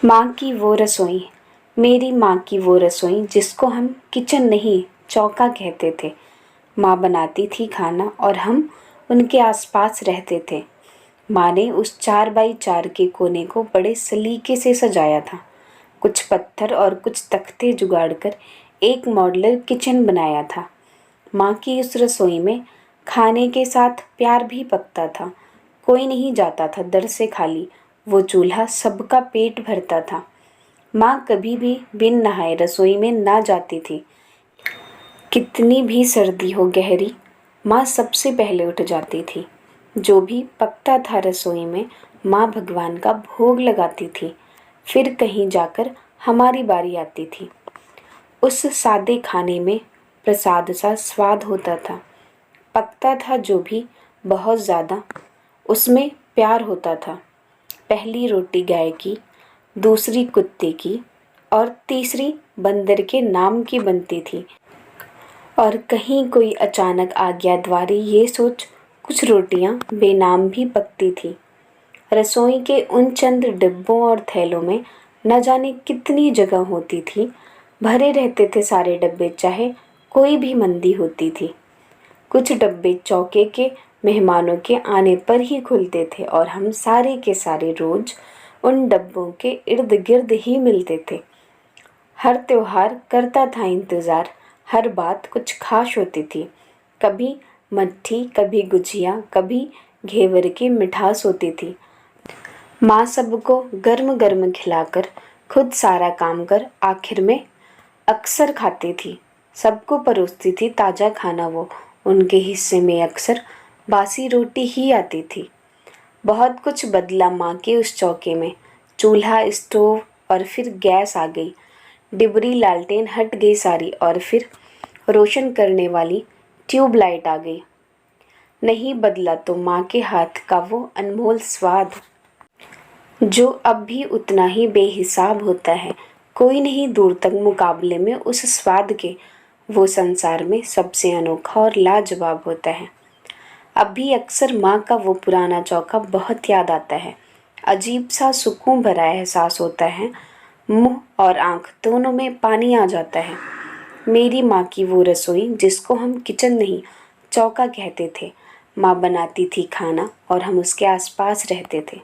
माँ की वो रसोई, मेरी माँ की वो रसोई जिसको हम किचन नहीं चौका कहते थे। माँ बनाती थी खाना और हम उनके आसपास रहते थे। माँ ने उस 4x4 के कोने को बड़े सलीके से सजाया था। कुछ पत्थर और कुछ तख्ते जुगाड़ कर एक मॉड्यूलर किचन बनाया था। माँ की उस रसोई में खाने के साथ प्यार भी पकता था। कोई नहीं जाता था दर से खाली, वो चूल्हा सबका पेट भरता था। माँ कभी भी बिन नहाए रसोई में ना जाती थी। कितनी भी सर्दी हो गहरी, माँ सबसे पहले उठ जाती थी। जो भी पकता था रसोई में, माँ भगवान का भोग लगाती थी। फिर कहीं जाकर हमारी बारी आती थी। उस सादे खाने में प्रसाद सा स्वाद होता था। पकता था जो भी बहुत ज़्यादा, उसमें प्यार होता था। पहली रोटी गाय की, दूसरी कुत्ते की और तीसरी बंदर के नाम की बनती थी। और कहीं कोई अचानक आज्ञाद्वारी ये सोच कुछ रोटियां बेनाम भी पकती थी। रसोई के उन चंद डिब्बों और थैलों में न जाने कितनी जगह होती थी। भरे रहते थे सारे डब्बे, चाहे कोई भी मंदी होती थी। कुछ डब्बे चौके के मेहमानों के आने पर ही खुलते थे और हम सारे के सारे रोज उन डब्बों के इर्द गिर्द ही मिलते थे। हर त्योहार करता था इंतज़ार, हर बात कुछ खास होती थी। कभी मट्ठी, कभी गुजिया, कभी घेवर की मिठास होती थी। माँ सबको गर्म गर्म खिलाकर खुद सारा काम कर आखिर में अक्सर खाती थी। सबको परोसती थी ताज़ा खाना वो। उनके हिस्से में अक्सर बासी रोटी ही आती थी। बहुत कुछ बदला माँ के उस चौके में। चूल्हा, स्टोव और फिर गैस आ गई। डिबरी लालटेन हट गई सारी और फिर रोशन करने वाली ट्यूबलाइट आ गई। नहीं बदला तो माँ के हाथ का वो अनमोल स्वाद, जो अब भी उतना ही बेहिसाब होता है। कोई नहीं दूर तक मुकाबले में उस स्वाद के। वो संसार में सबसे अनोखा और लाजवाब होता है। अब भी अक्सर माँ का वो पुराना चौका बहुत याद आता है। अजीब सा सुकून भरा एहसास होता है। मुंह और आंख दोनों में पानी आ जाता है। मेरी माँ की वो रसोई जिसको हम किचन नहीं चौका कहते थे। माँ बनाती थी खाना और हम उसके आसपास रहते थे।